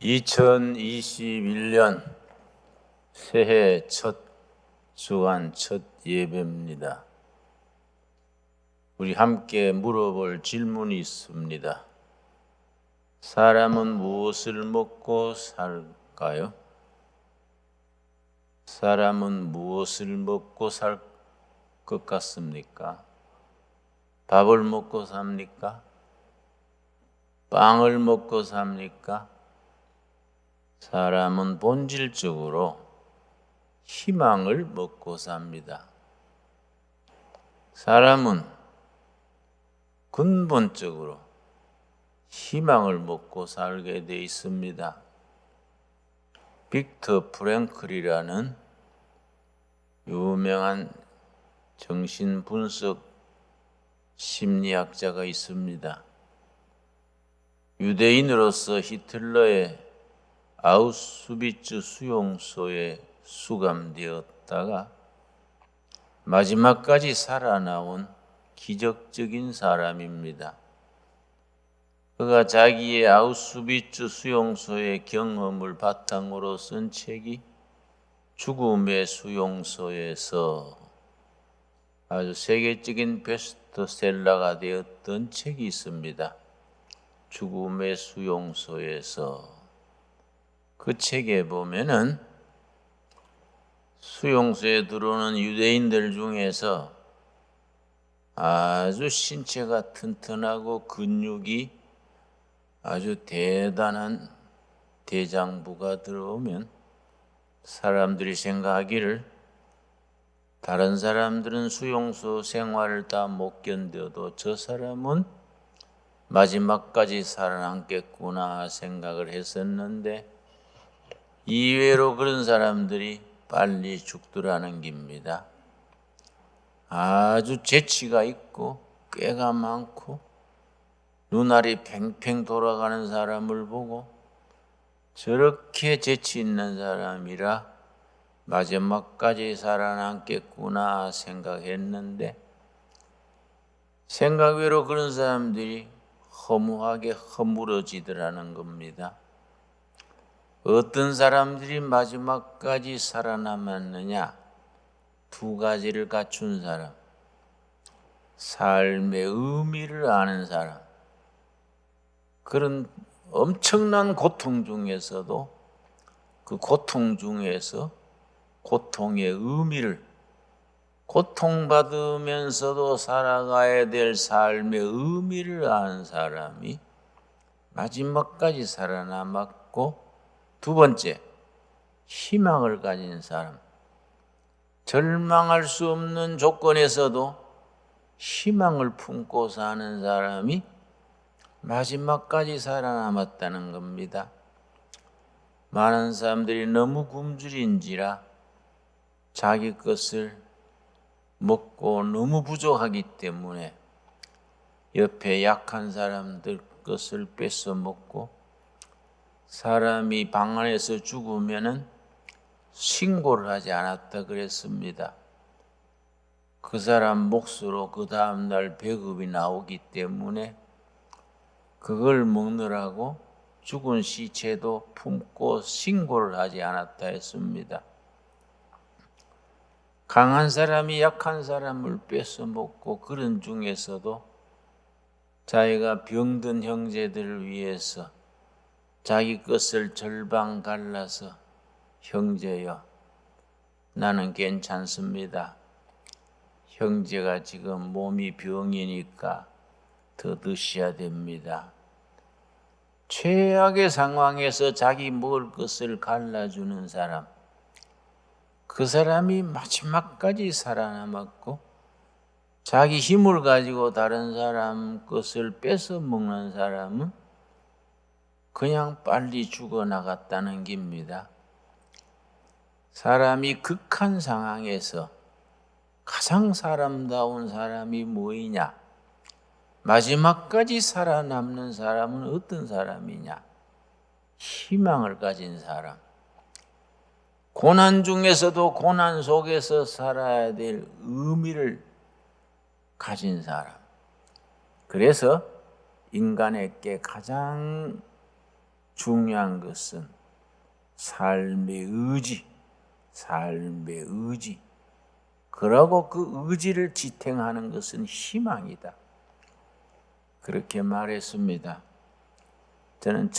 2021년 새해 첫 주간 첫 예배입니다. 우리 함께 물어볼 질문이 있습니다. 사람은 무엇을 먹고 살까요? 사람은 무엇을 먹고 살 것 같습니까? 밥을 먹고 삽니까? 빵을 먹고 삽니까? 사람은 본질적으로 희망을 먹고 삽니다. 사람은 근본적으로 희망을 먹고 살게 돼 있습니다. 빅터 프랭클이라는 유명한 정신분석 심리학자가 있습니다. 유대인으로서 히틀러의 아우슈비츠 수용소에 수감되었다가 마지막까지 살아나온 기적적인 사람입니다. 그가 자기의 아우슈비츠 수용소의 경험을 바탕으로 쓴 책이 죽음의 수용소에서 아주 세계적인 베스트셀러가 되었던 책이 있습니다. 죽음의 수용소에서. 그 책에 보면은 수용소에 들어오는 유대인들 중에서 아주 신체가 튼튼하고 근육이 아주 대단한 대장부가 들어오면 사람들이 생각하기를 다른 사람들은 수용소 생활을 다 못 견뎌도 저 사람은 마지막까지 살아남겠구나 생각을 했었는데 이외로 그런 사람들이 빨리 죽더라는 겁니다. 아주 재치가 있고 꾀가 많고 눈알이 팽팽 돌아가는 사람을 보고 저렇게 재치 있는 사람이라 마지막까지 살아남겠구나 생각했는데 생각외로 그런 사람들이 허무하게 허물어지더라는 겁니다. 어떤 사람들이 마지막까지 살아남았느냐? 두 가지를 갖춘 사람. 삶의 의미를 아는 사람. 그런 엄청난 고통 중에서도 그 고통 중에서 고통의 의미를 고통받으면서도 살아가야 될 삶의 의미를 아는 사람이 마지막까지 살아남았고 두 번째, 희망을 가진 사람. 절망할 수 없는 조건에서도 희망을 품고 사는 사람이 마지막까지 살아남았다는 겁니다. 많은 사람들이 너무 굶주린지라 자기 것을 먹고 너무 부족하기 때문에 옆에 약한 사람들 것을 뺏어 먹고 사람이 방 안에서 죽으면은 신고를 하지 않았다 그랬습니다. 그 사람 몫으로 그 다음날 배급이 나오기 때문에 그걸 먹느라고 죽은 시체도 품고 신고를 하지 않았다 했습니다. 강한 사람이 약한 사람을 뺏어 먹고 그런 중에서도 자기가 병든 형제들을 위해서 자기 것을 절반 갈라서 형제여 나는 괜찮습니다. 형제가 지금 몸이 병이니까 더 드셔야 됩니다. 최악의 상황에서 자기 먹을 것을 갈라주는 사람. 그 사람이 마지막까지 살아남았고 자기 힘을 가지고 다른 사람 것을 뺏어 먹는 사람은 그냥 빨리 죽어나갔다는 겁니다. 사람이 극한 상황에서 가장 사람다운 사람이 뭐이냐? 마지막까지 살아남는 사람은 어떤 사람이냐? 희망을 가진 사람. 고난 중에서도 고난 속에서 살아야 될 의미를 가진 사람. 그래서 인간에게 가장 중요한 것은 삶의 의지. 그러고 그 의지를 지탱하는 것은 희망이다. 그렇게 말했습니다. 저는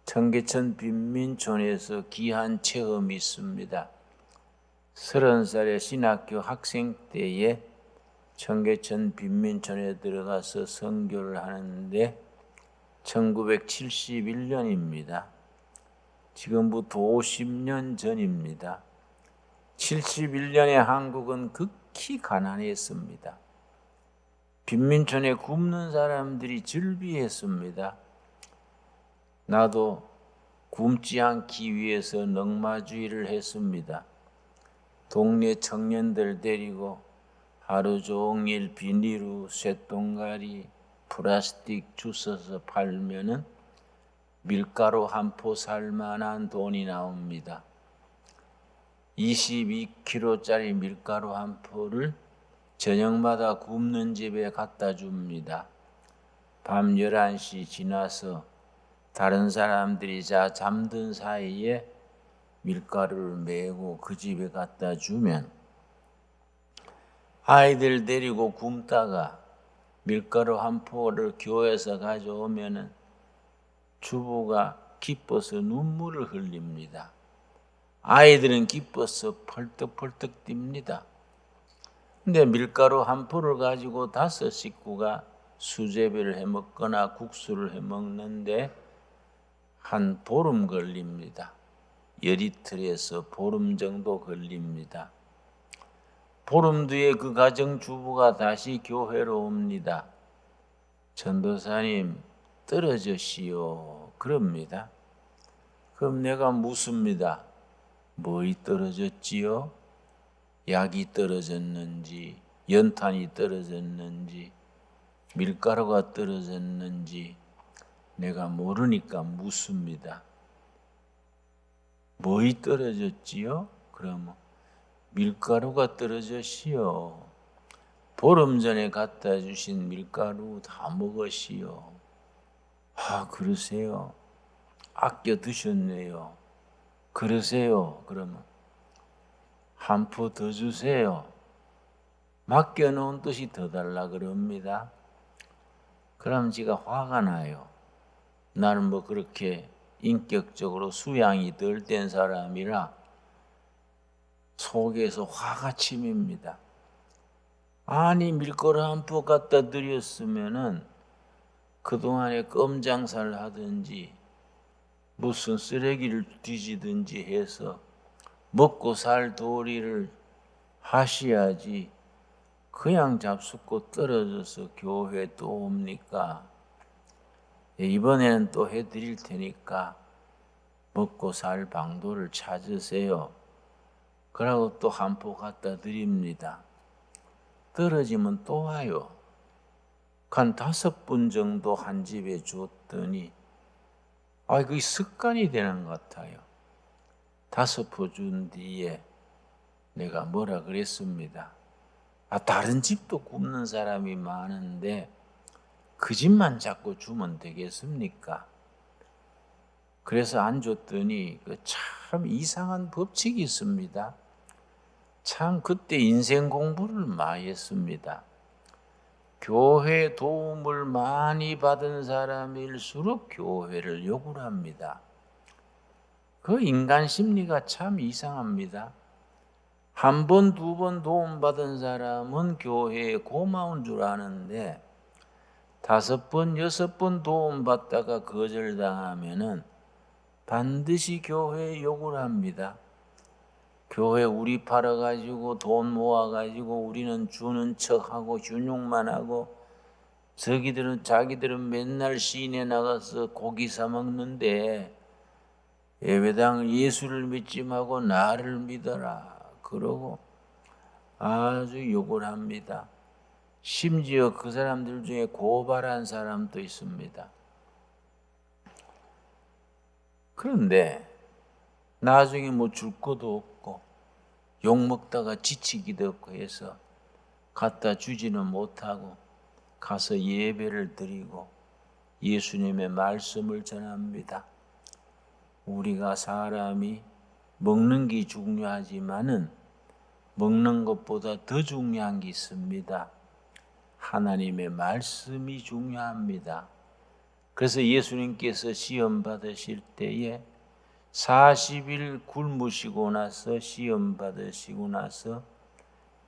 청계천 빈민촌에서 귀한 체험이 있습니다. 30살의 신학교 학생 때에 청계천 빈민촌에 들어가서 선교를 하는데 1971년입니다. 지금부터 50년 전입니다. 71년에 한국은 극히 가난했습니다. 빈민촌에 굶는 사람들이 즐비했습니다. 나도 굶지 않기 위해서 넉마주의를 했습니다. 동네 청년들 데리고 하루 종일 비닐로 쇳동가리, 플라스틱 주워서 팔면은 밀가루 한 포 살 만한 돈이 나옵니다. 22kg짜리 밀가루 한 포를 저녁마다 굽는 집에 갖다 줍니다. 밤 11시 지나서 다른 사람들이 잠든 사이에 밀가루를 메고 그 집에 갖다 주면 아이들 데리고 굶다가 밀가루 한 포를 교회에서 가져오면 주부가 기뻐서 눈물을 흘립니다. 아이들은 기뻐서 펄떡펄떡 뜁니다. 근데 밀가루 한 포를 가지고 5 식구가 수제비를 해먹거나 국수를 해먹는데 한 보름 걸립니다. 열이틀에서 보름 정도 걸립니다. 보름 뒤에 그 가정주부가 다시 교회로 옵니다. 전도사님 떨어졌시오 그럽니다. 그럼 내가 묻습니다. 뭐이 떨어졌지요? 약이 떨어졌는지, 연탄이 떨어졌는지, 밀가루가 떨어졌는지 내가 모르니까 묻습니다. 뭐이 떨어졌지요? 그러면 밀가루가 떨어졌시오. 보름 전에 갖다 주신 밀가루 다 먹었시오. 아, 그러세요? 아껴 드셨네요. 그러세요? 그러면 한 포 더 주세요. 맡겨놓은 뜻이 더 달라 그럽니다. 그럼 지가 화가 나요. 나는 뭐 그렇게 인격적으로 수양이 덜 된 사람이라 속에서 화가 치밉니다. 아니 밀가루 한 포 갖다 드렸으면은 그동안에 껌장사를 하든지 무슨 쓰레기를 뒤지든지 해서 먹고 살 도리를 하셔야지 그냥 잡숫고 떨어져서 교회 또 옵니까? 이번에는 또 해드릴 테니까 먹고 살 방도를 찾으세요. 그러고 또 한 포 갖다 드립니다. 떨어지면 또 와요. 한 5분 정도 한 집에 줬더니 그게 습관이 되는 것 같아요. 5포 준 뒤에 내가 뭐라 그랬습니다. 다른 집도 굶는 사람이 많은데 그 집만 자꾸 주면 되겠습니까? 그래서 안 줬더니 참 이상한 법칙이 있습니다. 참 그때 인생 공부를 많이 했습니다. 교회 도움을 많이 받은 사람일수록 교회를 욕을 합니다. 그 인간 심리가 참 이상합니다. 1번, 2번 도움받은 사람은 교회에 고마운 줄 아는데 5번, 6번 도움받다가 거절당하면은 반드시 교회에 욕을 합니다. 교회 우리 팔아가지고 돈 모아가지고 우리는 주는 척하고 준용만 하고 자기들은 맨날 시내 나가서 고기 사 먹는데 예배당 예수를 믿지 말고 나를 믿어라 그러고 아주 욕을 합니다. 심지어 그 사람들 중에 고발한 사람도 있습니다. 그런데 나중에 뭐 줄 것도 없고 욕먹다가 지치기도 없고 해서 갖다 주지는 못하고 가서 예배를 드리고 예수님의 말씀을 전합니다. 우리가 사람이 먹는 게 중요하지만은 먹는 것보다 더 중요한 게 있습니다. 하나님의 말씀이 중요합니다. 그래서 예수님께서 시험 받으실 때에 40일 굶으시고 나서 시험 받으시고 나서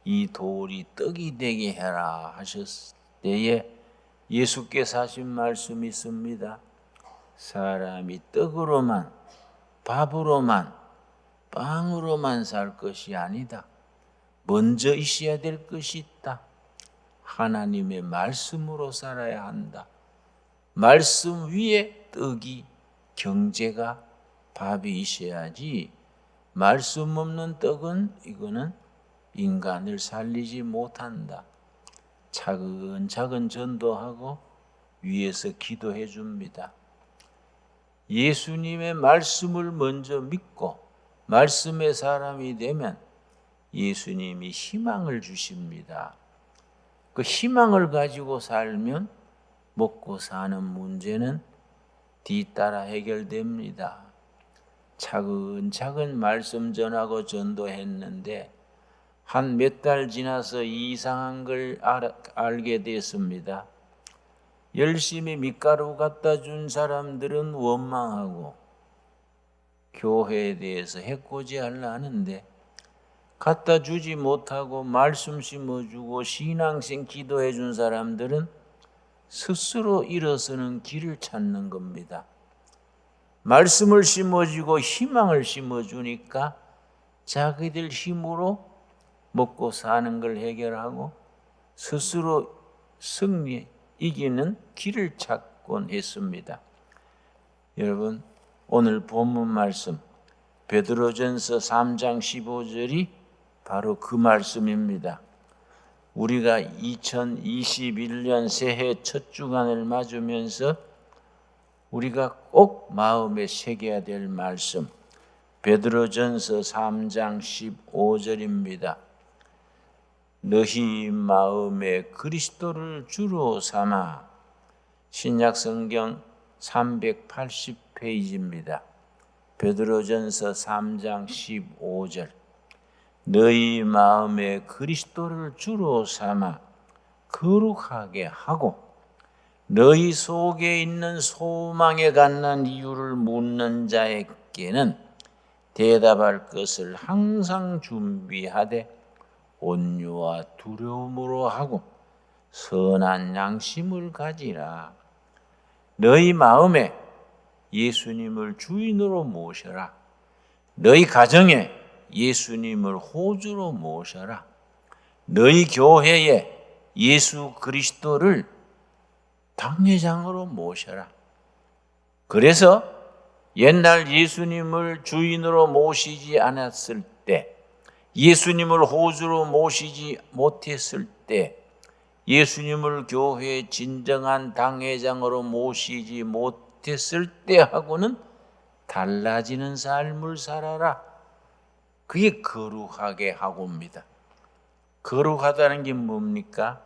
이 돌이 떡이 되게 해라 하셨을 때에 예수께서 하신 말씀이 있습니다. 사람이 떡으로만, 밥으로만, 빵으로만 살 것이 아니다. 먼저 있어야 될 것이 있다. 하나님의 말씀으로 살아야 한다. 말씀 위에 떡이, 경제가, 밥이 있어야지 말씀 없는 떡은 이거는 인간을 살리지 못한다. 차근차근 전도하고 위에서 기도해 줍니다. 예수님의 말씀을 먼저 믿고 말씀의 사람이 되면 예수님이 희망을 주십니다. 그 희망을 가지고 살면 먹고 사는 문제는 뒤따라 해결됩니다. 차근차근 말씀 전하고 전도했는데 한 몇 달 지나서 이상한 걸 알게 됐습니다. 열심히 밀가루 갖다 준 사람들은 원망하고 교회에 대해서 해코지하려 하는데 갖다 주지 못하고 말씀 심어주고 신앙생 기도해 준 사람들은 스스로 일어서는 길을 찾는 겁니다. 말씀을 심어주고 희망을 심어주니까 자기들 힘으로 먹고 사는 걸 해결하고 스스로 이기는 길을 찾곤 했습니다. 여러분, 오늘 본문 말씀 베드로전서 3장 15절이 바로 그 말씀입니다. 우리가 2021년 새해 첫 주간을 맞으면서 우리가 꼭 마음에 새겨야 될 말씀 베드로전서 3장 15절입니다. 너희 마음에 그리스도를 주로 삼아. 신약성경 380페이지입니다. 베드로전서 3장 15절. 너희 마음에 그리스도를 주로 삼아 거룩하게 하고 너희 속에 있는 소망에 관한 이유를 묻는 자에게는 대답할 것을 항상 준비하되 온유와 두려움으로 하고 선한 양심을 가지라. 너희 마음에 예수님을 주인으로 모셔라. 너희 가정에 예수님을 호주로 모셔라. 너희 교회에 예수 그리스도를 당회장으로 모셔라. 그래서 옛날 예수님을 주인으로 모시지 않았을 때, 예수님을 호주로 모시지 못했을 때, 예수님을 교회의 진정한 당회장으로 모시지 못했을 때하고는 달라지는 삶을 살아라. 그게 거룩하게 하고입니다. 거룩하다는 게 뭡니까?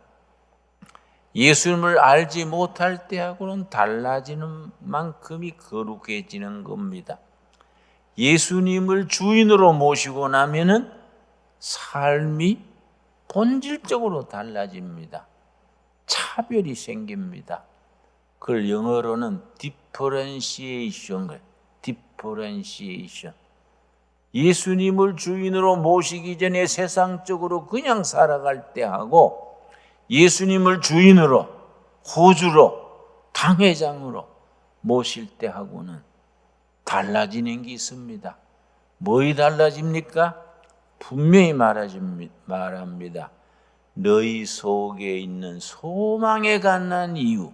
예수님을 알지 못할 때하고는 달라지는 만큼이 거룩해지는 겁니다. 예수님을 주인으로 모시고 나면은 삶이 본질적으로 달라집니다. 차별이 생깁니다. 그걸 영어로는 differentiation. 예수님을 주인으로 모시기 전에 세상적으로 그냥 살아갈 때하고 예수님을 주인으로, 호주로, 당회장으로 모실 때하고는 달라지는 게 있습니다. 뭐이 달라집니까? 분명히 말합니다. 너희 속에 있는 소망에 관한 이유.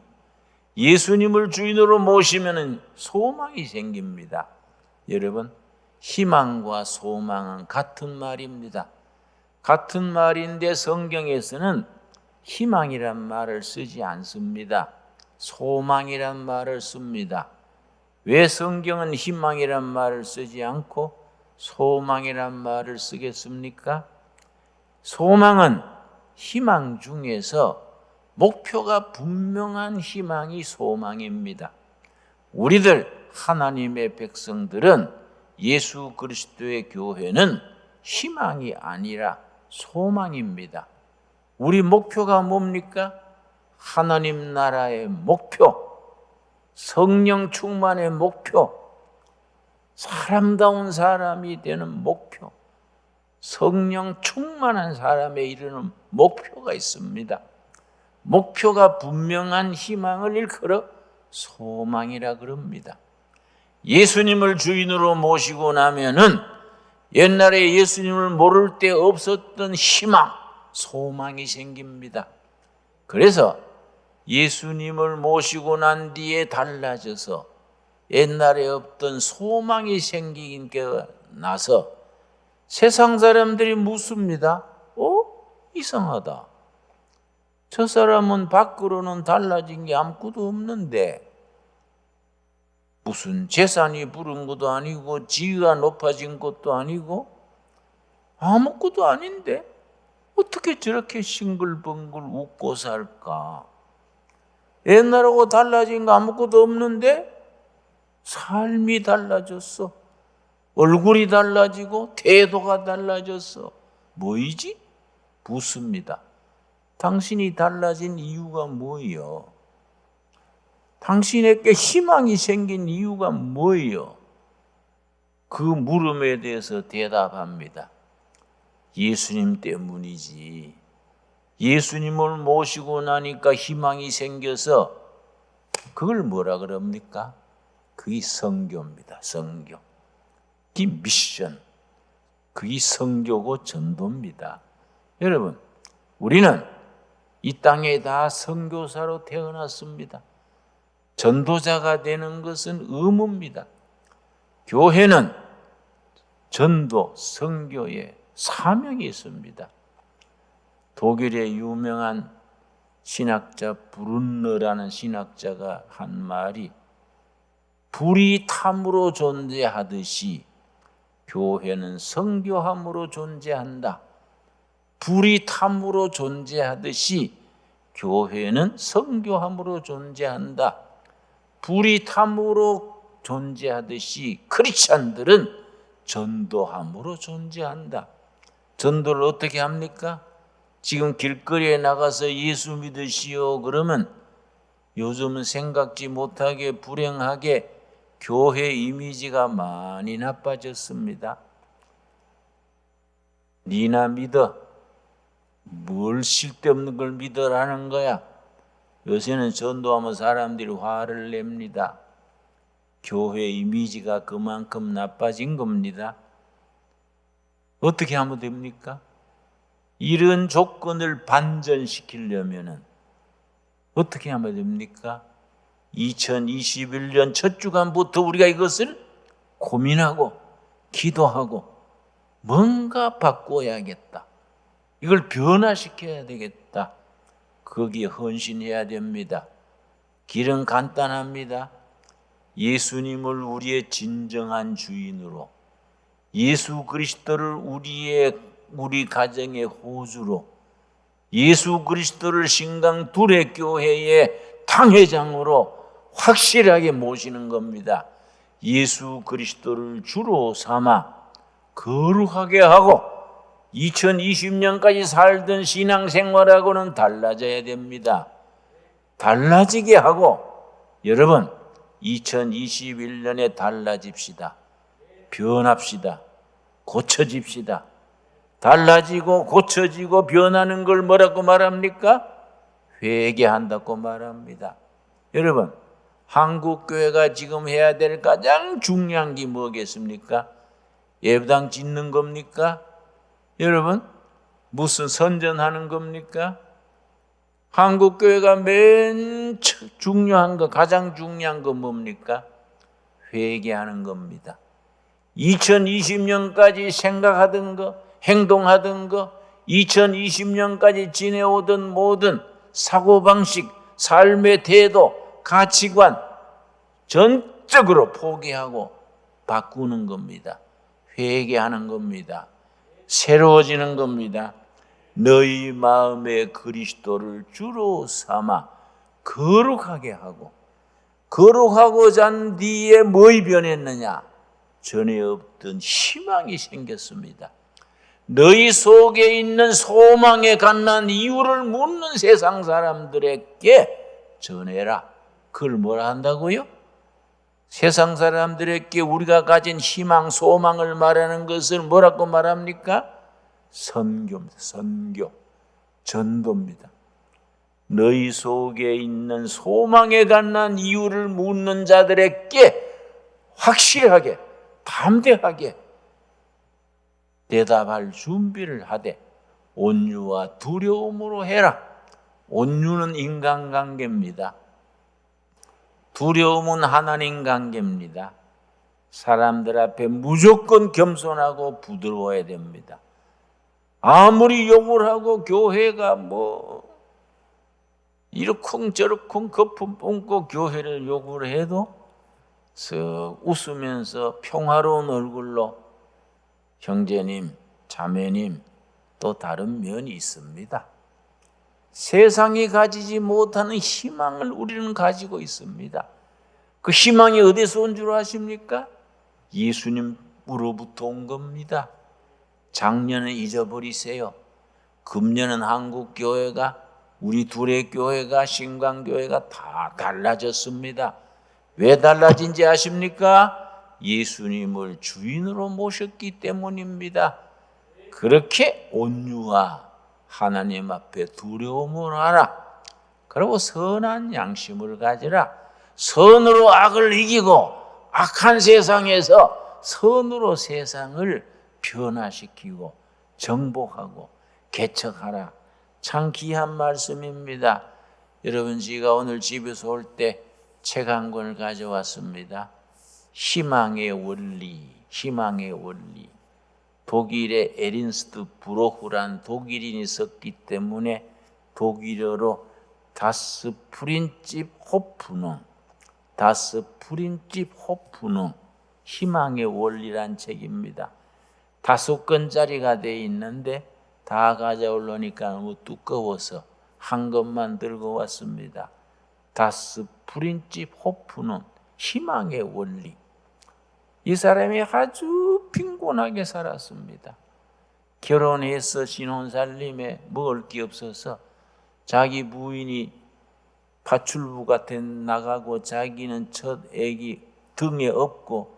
예수님을 주인으로 모시면 소망이 생깁니다. 여러분, 희망과 소망은 같은 말입니다. 같은 말인데 성경에서는 희망이란 말을 쓰지 않습니다. 소망이란 말을 씁니다. 왜 성경은 희망이란 말을 쓰지 않고 소망이란 말을 쓰겠습니까? 소망은 희망 중에서 목표가 분명한 희망이 소망입니다. 우리들 하나님의 백성들은 예수 그리스도의 교회는 희망이 아니라 소망입니다. 우리 목표가 뭡니까? 하나님 나라의 목표, 성령 충만의 목표, 사람다운 사람이 되는 목표, 성령 충만한 사람에 이르는 목표가 있습니다. 목표가 분명한 희망을 일컬어 소망이라 그럽니다. 예수님을 주인으로 모시고 나면은 옛날에 예수님을 모를 때 없었던 희망, 소망이 생깁니다. 그래서 예수님을 모시고 난 뒤에 달라져서 옛날에 없던 소망이 생기긴 나서 세상 사람들이 묻습니다. 이상하다. 저 사람은 밖으로는 달라진 게 아무것도 없는데 무슨 재산이 부른 것도 아니고 지위가 높아진 것도 아니고 아무것도 아닌데 어떻게 저렇게 싱글벙글 웃고 살까? 옛날하고 달라진 거 아무것도 없는데 삶이 달라졌어. 얼굴이 달라지고 태도가 달라졌어. 뭐이지? 묻습니다. 당신이 달라진 이유가 뭐예요? 당신에게 희망이 생긴 이유가 뭐예요? 그 물음에 대해서 대답합니다. 예수님 때문이지. 예수님을 모시고 나니까 희망이 생겨서 그걸 뭐라 그럽니까? 그게 선교입니다. 선교. 그게 미션. 그게 선교고 전도입니다. 여러분, 우리는 이 땅에 다 선교사로 태어났습니다. 전도자가 되는 것은 의무입니다. 교회는 전도, 선교의 사명이 있습니다. 독일의 유명한 신학자 브룬너라는 신학자가 한 말이 불이 탐으로 존재하듯이 교회는 선교함으로 존재한다. 불이 탐으로 존재하듯이 교회는 선교함으로 존재한다. 불이 탐으로 존재하듯이 크리스찬들은 전도함으로 존재한다. 전도를 어떻게 합니까? 지금 길거리에 나가서 예수 믿으시오 그러면 요즘은 생각지 못하게 불행하게 교회 이미지가 많이 나빠졌습니다. 니나 믿어. 뭘 쓸데없는 걸 믿으라는 거야. 요새는 전도하면 사람들이 화를 냅니다. 교회 이미지가 그만큼 나빠진 겁니다. 어떻게 하면 됩니까? 이런 조건을 반전시키려면 어떻게 하면 됩니까? 2021년 첫 주간부터 우리가 이것을 고민하고 기도하고 뭔가 바꿔야겠다. 이걸 변화시켜야 되겠다. 거기에 헌신해야 됩니다. 길은 간단합니다. 예수님을 우리의 진정한 주인으로, 예수 그리스도를 우리 가정의 호주로, 예수 그리스도를 신강 둘의 교회의 당회장으로 확실하게 모시는 겁니다. 예수 그리스도를 주로 삼아 거룩하게 하고 2020년까지 살던 신앙생활하고는 달라져야 됩니다. 달라지게 하고 여러분 2021년에 달라집시다. 변합시다. 고쳐집시다. 달라지고 고쳐지고 변하는 걸 뭐라고 말합니까? 회개한다고 말합니다. 여러분, 한국교회가 지금 해야 될 가장 중요한 게 뭐겠습니까? 예배당 짓는 겁니까? 여러분, 무슨 선전하는 겁니까? 한국교회가 맨 중요한 거, 가장 중요한 거 뭡니까? 회개하는 겁니다. 2020년까지 생각하던 거, 행동하던 거, 2020년까지 지내오던 모든 사고방식, 삶의 태도, 가치관 전적으로 포기하고 바꾸는 겁니다. 회개하는 겁니다. 새로워지는 겁니다. 너희 마음에 그리스도를 주로 삼아 거룩하게 하고, 거룩하고자 한 뒤에 뭐이 변했느냐? 전에 없던 희망이 생겼습니다. 너희 속에 있는 소망에 관한 이유를 묻는 세상 사람들에게 전해라. 그걸 뭐라 한다고요? 세상 사람들에게 우리가 가진 희망, 소망을 말하는 것을 뭐라고 말합니까? 선교입니다. 선교, 전도입니다. 너희 속에 있는 소망에 관한 이유를 묻는 자들에게 확실하게, 담대하게 대답할 준비를 하되 온유와 두려움으로 해라. 온유는 인간관계입니다. 두려움은 하나님 관계입니다. 사람들 앞에 무조건 겸손하고 부드러워야 됩니다. 아무리 욕을 하고 교회가 이러쿵저러쿵 거품 뿜고 교회를 욕을 해도 쓱 웃으면서 평화로운 얼굴로 형제님, 자매님, 또 다른 면이 있습니다. 세상이 가지지 못하는 희망을 우리는 가지고 있습니다. 그 희망이 어디서 온 줄 아십니까? 예수님으로부터 온 겁니다. 작년은 잊어버리세요. 금년은 한국교회가, 우리 둘의 교회가, 신광교회가 다 달라졌습니다. 왜 달라진지 아십니까? 예수님을 주인으로 모셨기 때문입니다. 그렇게 온유와 하나님 앞에 두려움을 하라. 그리고 선한 양심을 가지라. 선으로 악을 이기고 악한 세상에서 선으로 세상을 변화시키고 정복하고 개척하라. 참 귀한 말씀입니다. 여러분, 제가 오늘 집에서 올 때 책 한 권을 가져왔습니다. 희망의 원리, 희망의 원리. 독일의 에린스트 브로흐란 독일인이 썼기 때문에 독일어로 다스 프린집 호프능, 다스 프린집 호프능, 희망의 원리란 책입니다. 5권짜리가 돼 있는데 다 가져오려니까 너무 두꺼워서 한 권만 들고 왔습니다. 다스 프린집 호프능, 희망의 원리. 이 사람이 아주 빈곤하게 살았습니다. 결혼해서 신혼살림에 먹을 게 없어서 자기 부인이 파출부가 나가고 자기는 첫 아기 등에 업고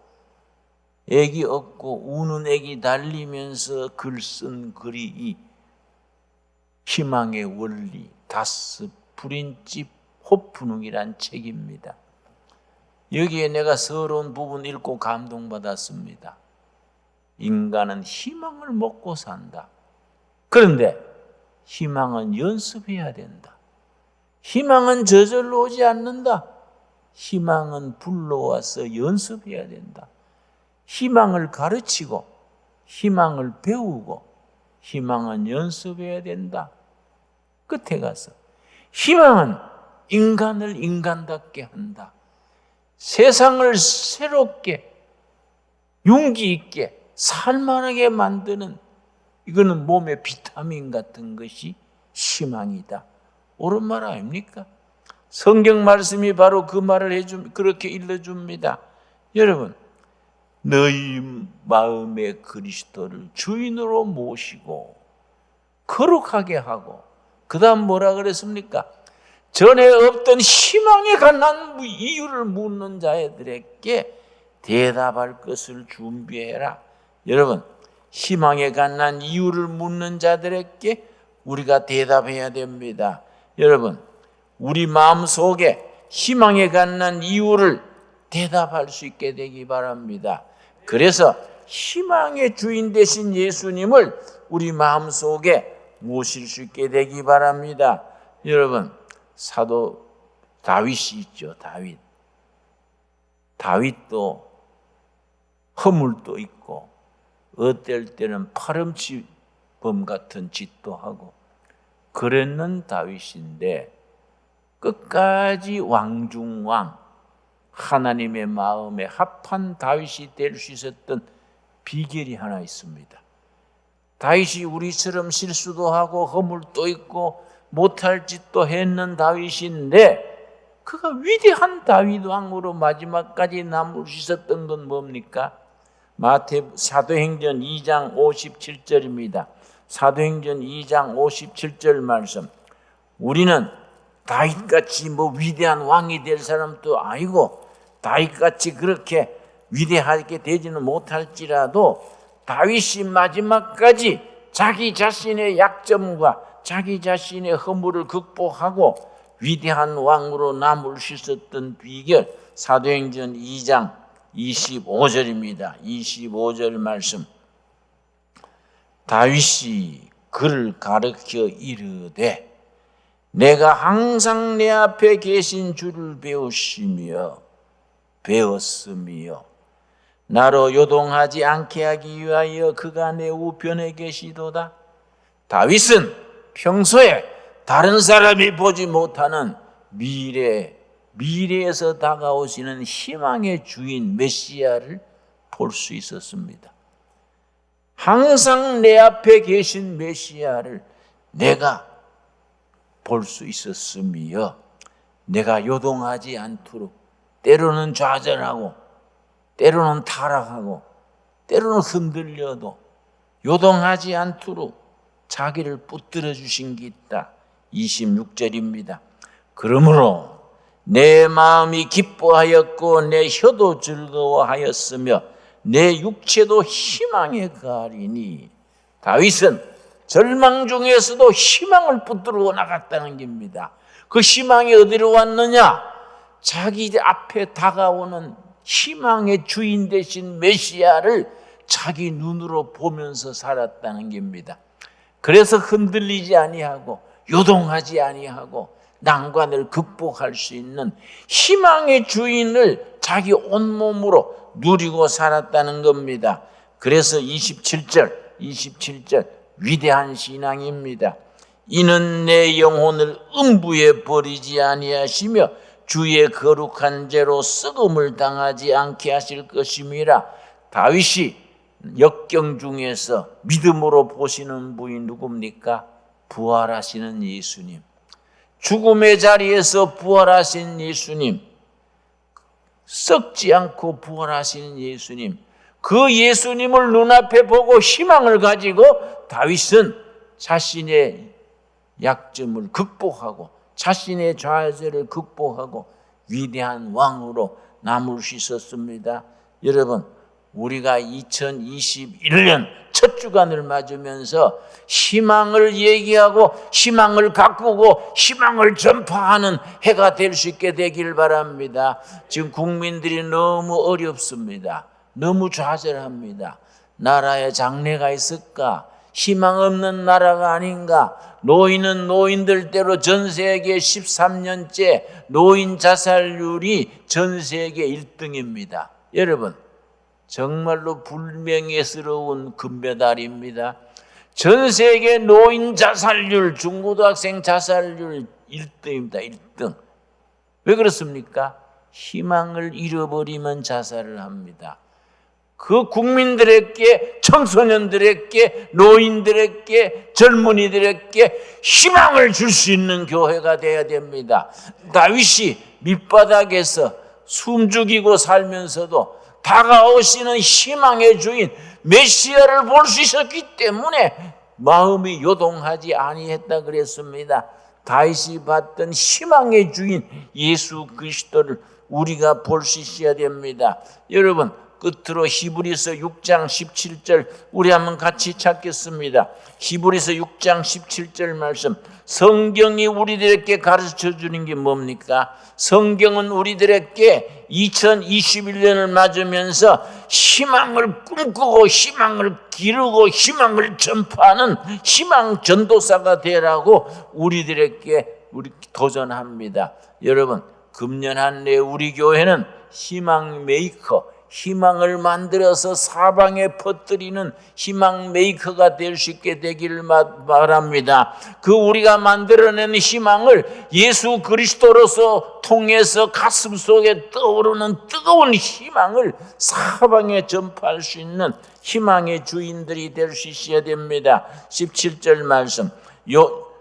아기 업고 우는 아기 달리면서 글 쓴 글이 이 희망의 원리, 다스 프린집 호프능이란 책입니다. 여기에 내가 서러운 부분 읽고 감동받았습니다. 인간은 희망을 먹고 산다. 그런데 희망은 연습해야 된다. 희망은 저절로 오지 않는다. 희망은 불러와서 연습해야 된다. 희망을 가르치고 희망을 배우고 희망은 연습해야 된다. 끝에 가서 희망은 인간을 인간답게 한다. 세상을 새롭게 용기 있게 살만하게 만드는, 이거는 몸에 비타민 같은 것이 희망이다. 옳은 말 아닙니까? 성경 말씀이 바로 그 말을 그렇게 일러줍니다. 여러분, 너희 마음에 그리스도를 주인으로 모시고 거룩하게 하고, 그 다음 뭐라 그랬습니까? 전에 없던 희망에 관한 이유를 묻는 자들에게 대답할 것을 준비해라. 여러분, 희망에 관한 이유를 묻는 자들에게 우리가 대답해야 됩니다. 여러분, 우리 마음속에 희망에 관한 이유를 대답할 수 있게 되기 바랍니다. 그래서 희망의 주인 되신 예수님을 우리 마음속에 모실 수 있게 되기 바랍니다. 여러분, 사도 다윗이 있죠. 다윗도 허물도 있고 어떨 때는 파렴치범 같은 짓도 하고 그랬는 다윗인데 끝까지 왕중왕, 하나님의 마음에 합한 다윗이 될 수 있었던 비결이 하나 있습니다. 다윗이 우리처럼 실수도 하고 허물도 있고 못할 짓도 했는 다윗인데 그가 위대한 다윗 왕으로 마지막까지 남을 수 있었던 건 뭡니까? 사도행전 2장 57절입니다. 사도행전 2장 57절 말씀. 우리는 다윗같이 위대한 왕이 될 사람도 아니고 다윗같이 그렇게 위대하게 되지는 못할지라도 다윗이 마지막까지 자기 자신의 약점과 자기 자신의 허물을 극복하고 위대한 왕으로 남을 수 있었던 비결, 사도행전 2장 25절입니다. 25절 말씀. 다윗이 그를 가르쳐 이르되 내가 항상 내 앞에 계신 주를 배웠으며 나로 요동하지 않게 하기 위하여 그가 내 우편에 계시도다. 다윗은 평소에 다른 사람이 보지 못하는 미래에서 다가오시는 희망의 주인 메시아를 볼 수 있었습니다. 항상 내 앞에 계신 메시아를 내가 볼 수 있었으며 내가 요동하지 않도록 때로는 좌절하고 때로는 타락하고 때로는 흔들려도 요동하지 않도록 자기를 붙들어 주신 게 있다. 26절입니다. 그러므로 내 마음이 기뻐하였고 내 혀도 즐거워하였으며 내 육체도 희망에 가리니. 다윗은 절망 중에서도 희망을 붙들고 나갔다는 겁니다. 그 희망이 어디로 왔느냐? 자기 앞에 다가오는 희망의 주인 되신 메시아를 자기 눈으로 보면서 살았다는 겁니다. 그래서 흔들리지 아니하고 요동하지 아니하고 난관을 극복할 수 있는 희망의 주인을 자기 온몸으로 누리고 살았다는 겁니다. 그래서 27절 위대한 신앙입니다. 이는 내 영혼을 음부에 버리지 아니하시며 주의 거룩한 죄로 썩음을 당하지 않게 하실 것임이라. 다윗이 역경 중에서 믿음으로 보시는 분이 누굽니까? 부활하시는 예수님. 죽음의 자리에서 부활하신 예수님, 썩지 않고 부활하시는 예수님, 그 예수님을 눈앞에 보고 희망을 가지고 다윗은 자신의 약점을 극복하고 자신의 좌절을 극복하고 위대한 왕으로 남을 수 있었습니다. 여러분, 우리가 2021년 첫 주간을 맞으면서 희망을 얘기하고 희망을 가꾸고 희망을 전파하는 해가 될 수 있게 되길 바랍니다. 지금 국민들이 너무 어렵습니다. 너무 좌절합니다. 나라에 장래가 있을까? 희망 없는 나라가 아닌가? 노인은 노인들대로 전 세계 13년째 노인 자살률이 전 세계 1등입니다. 여러분, 정말로 불명예스러운 금메달입니다. 전 세계 노인 자살률, 중고등학생 자살률 1등입니다. 1등. 왜 그렇습니까? 희망을 잃어버리면 자살을 합니다. 그 국민들에게, 청소년들에게, 노인들에게, 젊은이들에게 희망을 줄 수 있는 교회가 되어야 됩니다. 다윗이 밑바닥에서 숨죽이고 살면서도 다가오시는 희망의 주인 메시아를 볼 수 있었기 때문에 마음이 요동하지 아니했다 그랬습니다. 다윗이 봤던 희망의 주인 예수 그리스도를 우리가 볼 수 있어야 됩니다. 여러분, 끝으로 히브리서 6장 17절 우리 한번 같이 찾겠습니다. 히브리서 6장 17절 말씀. 성경이 우리들에게 가르쳐 주는 게 뭡니까? 성경은 우리들에게 2021년을 맞으면서 희망을 꿈꾸고 희망을 기르고 희망을 전파하는 희망 전도사가 되라고 우리들에게 도전합니다. 여러분, 금년 한 해 우리 교회는 희망 메이커, 희망을 만들어서 사방에 퍼뜨리는 희망 메이커가 될 수 있게 되기를 바랍니다. 그 우리가 만들어내는 희망을 예수 그리스도로서 통해서 가슴 속에 떠오르는 뜨거운 희망을 사방에 전파할 수 있는 희망의 주인들이 될 수 있어야 됩니다. 17절 말씀,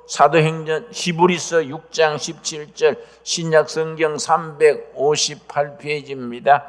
사도행전 히브리서 6장 17절, 신약성경 358페이지입니다.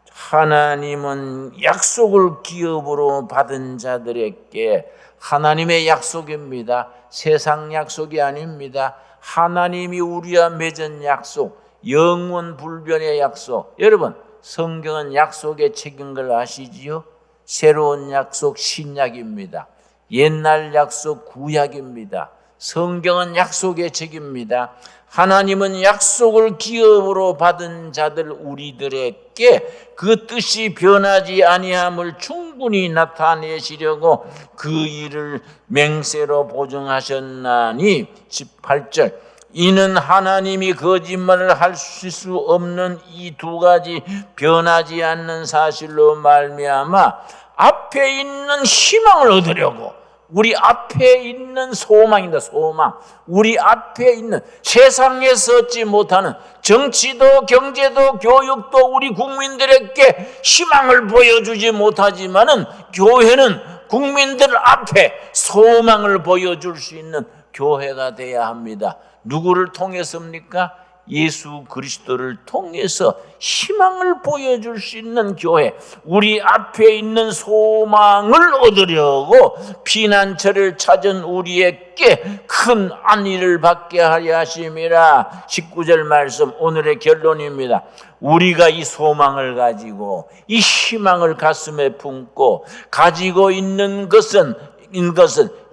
하나님은 약속을 기업으로 받은 자들에게, 하나님의 약속입니다. 세상 약속이 아닙니다. 하나님이 우리와 맺은 약속, 영원 불변의 약속. 여러분, 성경은 약속의 책인 걸 아시지요? 새로운 약속 신약입니다. 옛날 약속 구약입니다. 성경은 약속의 책입니다. 하나님은 약속을 기업으로 받은 자들 우리들에게 그 뜻이 변하지 아니함을 충분히 나타내시려고 그 일을 맹세로 보증하셨나니 18절, 이는 하나님이 거짓말을 할 수 없는 이 두 가지 변하지 않는 사실로 말미암아 앞에 있는 희망을 얻으려고, 우리 앞에 있는 소망입니다. 소망. 우리 앞에 있는, 세상에서 얻지 못하는 정치도 경제도 교육도 우리 국민들에게 희망을 보여주지 못하지만은 교회는 국민들 앞에 소망을 보여줄 수 있는 교회가 되어야 합니다. 누구를 통해서입니까? 예수 그리스도를 통해서 희망을 보여줄 수 있는 교회, 우리 앞에 있는 소망을 얻으려고 피난처를 찾은 우리에게 큰 안위를 받게 하려 하심이라. 19절 말씀, 오늘의 결론입니다. 우리가 이 소망을 가지고 이 희망을 가슴에 품고 가지고 있는 것은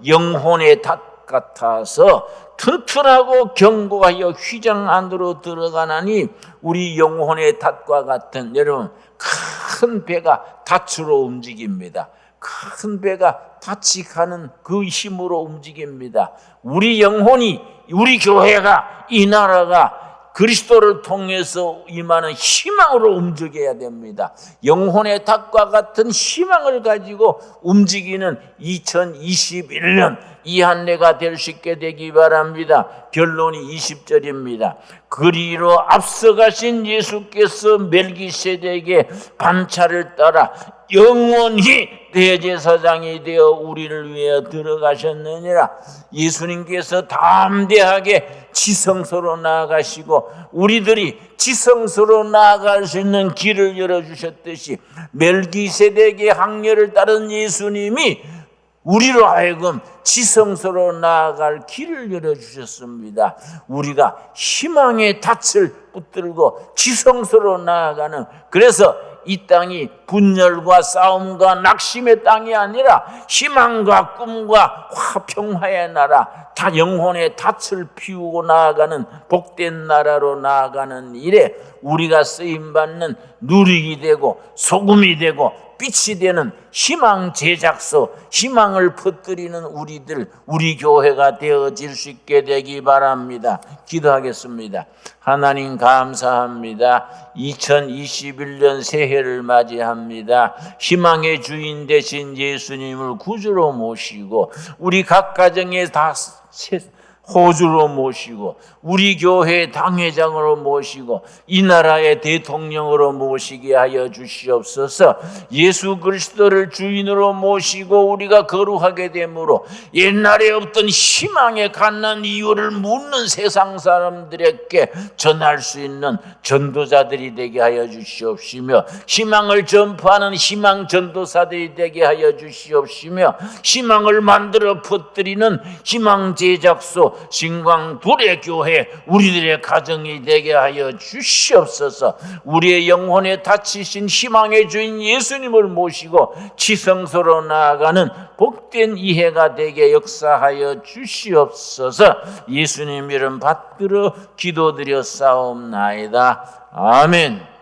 영혼의 닷 같아서 튼튼하고 견고하여 휘장 안으로 들어가나니, 우리 영혼의 닷과 같은, 여러분, 큰 배가 닷으로 움직입니다. 큰 배가 닷이 가는 그 힘으로 움직입니다. 우리 영혼이, 우리 교회가, 이 나라가 그리스도를 통해서 임하는 희망으로 움직여야 됩니다. 영혼의 닷과 같은 희망을 가지고 움직이는 2021년 이 한 해가 될 수 있게 되기 바랍니다. 결론이 20절입니다. 그리로 앞서가신 예수께서 멜기세덱의 반차를 따라 영원히 대제사장이 되어 우리를 위해 들어가셨느니라. 예수님께서 담대하게 지성소로 나아가시고 우리들이 지성소로 나아갈 수 있는 길을 열어주셨듯이 멜기세덱의 항례를 따른 예수님이 우리로 하여금 지성소로 나아갈 길을 열어주셨습니다. 우리가 희망의 닻을 붙들고 지성소로 나아가는, 그래서 이 땅이 분열과 싸움과 낙심의 땅이 아니라 희망과 꿈과 평화의 나라, 다 영혼의 닻을 피우고 나아가는 복된 나라로 나아가는 일에 우리가 쓰임받는 누리기 되고 소금이 되고 빛이 되는 희망 제작소, 희망을 퍼뜨리는 우리들, 우리 교회가 되어질 수 있게 되기 바랍니다. 기도하겠습니다. 하나님 감사합니다. 2021년 새해를 맞이합니다. 희망의 주인 되신 예수님을 구주로 모시고 우리 각 가정에 다 호주로 모시고 우리 교회 당회장으로 모시고 이 나라의 대통령으로 모시게 하여 주시옵소서. 예수 그리스도를 주인으로 모시고 우리가 거룩하게 되므로 옛날에 없던 희망에 갖는 이유를 묻는 세상 사람들에게 전할 수 있는 전도자들이 되게 하여 주시옵시며, 희망을 전파하는 희망 전도사들이 되게 하여 주시옵시며, 희망을 만들어 퍼뜨리는 희망 제작소 신광둘의 교회, 우리들의 가정이 되게 하여 주시옵소서. 우리의 영혼에 닫히신 희망의 주인 예수님을 모시고 지성소로 나아가는 복된 이해가 되게 역사하여 주시옵소서. 예수님 이름 받들어 기도드려 싸움나이다. 아멘.